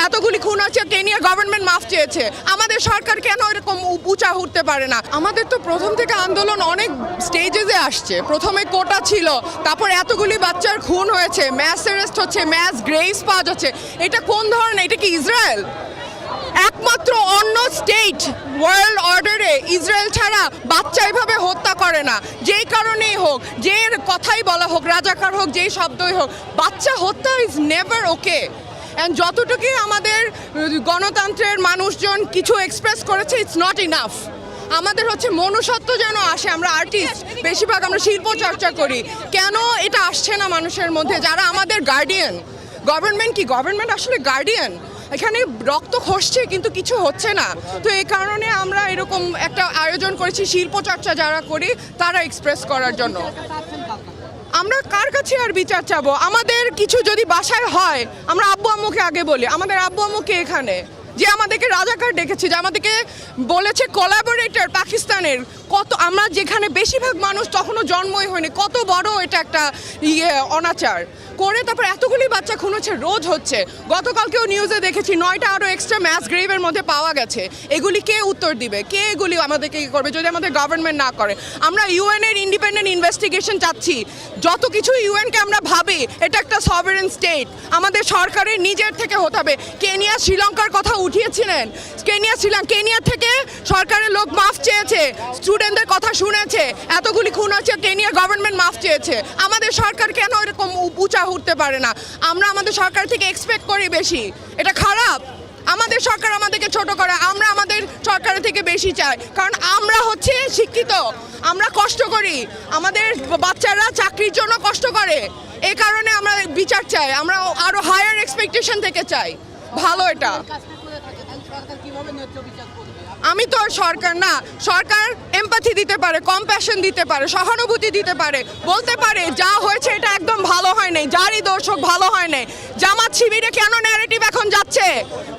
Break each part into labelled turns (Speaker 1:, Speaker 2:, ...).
Speaker 1: এতগুলি খুন হচ্ছে, কেনিয়া গভর্নমেন্ট মাফ চেয়েছে। আমাদের সরকার কেন এরকম উঁচা উঠতে পারে না? আমাদের তো প্রথম থেকে আন্দোলন অনেক স্টেজে আসছে। প্রথমে কোটা ছিল, তারপর এতগুলি বাচ্চার খুন হয়েছে, ম্যাস অ্যারেস্ট হচ্ছে, ম্যাস গ্রেভস পাওয়া যাচ্ছে। এটা কোন ধরনের? এটা কি ইসরায়েল? একমাত্র অন্য স্টেট ওয়ার্ল্ড অর্ডারে ইসরায়েল ছাড়া বাচ্চা এভাবে হত্যা করে না। যেই কারণেই হোক, যে কথাই বলা হোক, রাজাকার হোক, যেই শব্দই হোক, বাচ্চা হত্যা ইজ নেভার ওকে। অ্যান্ড যতটুকু আমাদের গণতন্ত্রের মানুষজন কিছু এক্সপ্রেস করেছে, ইটস নট ইনাফ। আমাদের হচ্ছে মনুষ্যত্ব যেন আসে। আমরা আর্টিস্ট, বেশিরভাগ আমরা শিল্প চর্চা করি, কেন এটা আসছে না মানুষের মধ্যে? যারা আমাদের গার্ডিয়ান, গভর্নমেন্ট কি? গভর্নমেন্ট আসলে গার্ডিয়ান। এখানে রক্ত খসছে কিন্তু কিছু হচ্ছে না। তো এই কারণে আমরা এরকম একটা আয়োজন করেছি, শিল্প চর্চা যারা করি তারা এক্সপ্রেস করার জন্য। আমরা কার কাছে আর বিচার চাবো? আমাদের কিছু যদি বাসায় হয়, আমরা আব্বু আম্মুকে আগে বলি। আমাদের আব্বু আম্মুকে এখানে যে আমাদেরকে রাজাকার ডেকেছে, যে আমাদেরকে বলেছে কোলাবোরেটর পাকিস্তানের, কত আমরা যেখানে বেশিরভাগ মানুষ তখনও জন্মই হয়নি, কত বড় এটা একটা অনাচার করে তারপর এতগুলি বাচ্চা খুন হচ্ছে, রোজ হচ্ছে। গতকালকেও নিউজে দেখেছি 9টা আরও এক্সট্রা ম্যাস গ্রেভের মধ্যে পাওয়া গেছে। এগুলি কে উত্তর দিবে? কে এগুলি আমাদেরকে করবে যদি আমাদের গভর্নমেন্ট না করে? আমরা ইউএনের ইন্ডিপেন্ডেন্ট ইনভেস্টিগেশন চাচ্ছি। যত কিছু ইউএনকে আমরা ভাবি, এটা একটা সভারেন স্টেট, আমাদের সরকারের নিজের থেকে হতে হবে। কেনিয়া শ্রীলঙ্কার কথা উঠিয়েছিলেন, কেনিয়া থেকে সরকারের লোক মাফ চেয়েছে, স্টুডেন্টদের কথা শুনেছে, এতগুলি খুন হচ্ছে, কেনিয়া গভর্নমেন্ট মাফ চেয়েছে। আমাদের সরকার কেন এরকম উঁচা উঠতে পারে না? আমরা আমাদের সরকার থেকে এক্সপেক্ট করি বেশি। এটা খারাপ। আমাদের সরকার আমাদেরকে ছোট করে, আমরা আমাদের সরকারের থেকে বেশি চাই, কারণ আমরা হচ্ছে শিক্ষিত, আমরা কষ্ট করি, আমাদের বাচ্চারা চাকরির জন্য কষ্ট করে। এই কারণে আমরা বিচার চাই, আমরা আরো হায়ার এক্সপেকটেশন থেকে চাই। ভালো এটা। আমি তো সরকার না, সরকার এমপ্যাথি দিতে পারে, কম্প্যাশন দিতে পারে, সহানুভূতি দিতে পারে, বলতে পারে যা হয়েছে এটা একদম ভালো হয় নাই, যারই দোষ হোক ভালো হয় নাই। জামাত শিবিরে কেন ন্যারেটিভ এখন যাচ্ছে?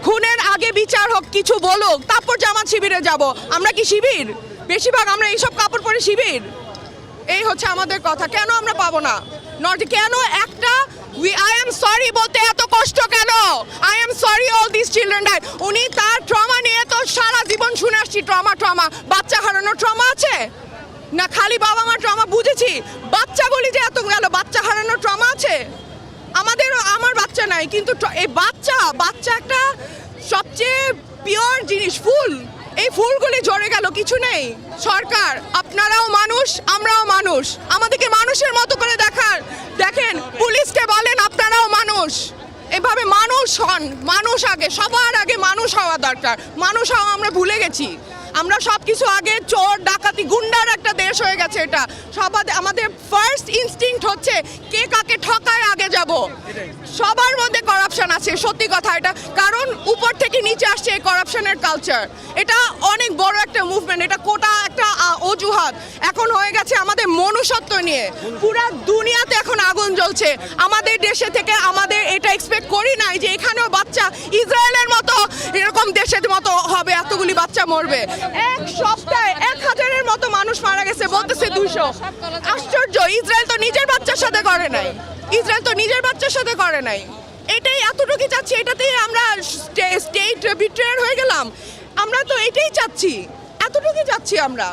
Speaker 1: খুনের আগে বিচার হোক, কিছু বলুক, তারপর জামাত শিবিরে যাব। আমরা কি শিবির? বেশিরভাগ আমরা এইসব কাপড় পরে শিবির। এই হচ্ছে আমাদের কথা। কেন আমরা পাবো না? কেন একটা আই এম সরি বলতে এত কষ্ট কেন? I am sorry all this children died. উনি তার ট্রমা নিয়ে তো সারা জীবন শুনে আসছি, ট্রমা। বাচ্চা হারানোর ট্রমা আছে না? খালি বাবা মা ট্রমা বুঝেছি, বাচ্চাগুলি যে এত গেল, বাচ্চা হারানোর ট্রমা আছে? আমার বাচ্চা নাই, কিন্তু এই বাচ্চা একটা সবচেয়ে পিওর জিনিস, ফুল। এই ফুলগুলি ঝরে গেল, কিছু নেই। সরকার, আপনারাও মানুষ, আমরাও মানুষ, আমাদেরকে মানুষের মতো করে দেখেন। পুলিশকে বলেন আপনারাও মানুষ, এভাবে মানুষ হন। মানুষ আগে, সবার আগে মানুষ হওয়া দরকার। মানুষ হওয়া আমরা ভুলে গেছি। আমরা সব কিছু আগে চোর ডাকাতি গুন্ডার একটা দেশ হয়ে গেছে। এটা আমাদের ফার্স্ট ইনস্টিংক্ট হচ্ছে কে কাকে ঠকায় আগে যাব। সবার মধ্যে করাপশন আছে, সত্যি কথা এটা, কারণ উপর থেকে নিচে আসছে এই করাপশনের কালচার। এটা অনেক বড় একটা মুভমেন্ট, এটা কোটা একটা অজুহাত। এখন হয়ে গেছে আমাদের মনুষ্যত্ব নিয়ে পুরা দুনিয়াতে এখন আগুন জ্বলছে। আমাদের দেশে থেকে আমাদের এটা এক্সপেক্ট করি নাই যে এখানেও বাচ্চা ইসরায়েলের মতো এরকম দেশের মতো হবে, এতগুলি বাচ্চা মরবে। এক সপ্তাহে 1000-এর মতো মানুষ মারা গেছে, বলতেছে 200। আশ্চর্য। ইসরায়েল তো নিজের বাচ্চার সাথে করে নাই। এটাই এতটুকু চাচ্ছি, এটাতেই আমরা স্টেট বিট্রেয়ার হয়ে গেলাম। আমরা তো এটাই চাচ্ছি, এতটুকু চাচ্ছি আমরা।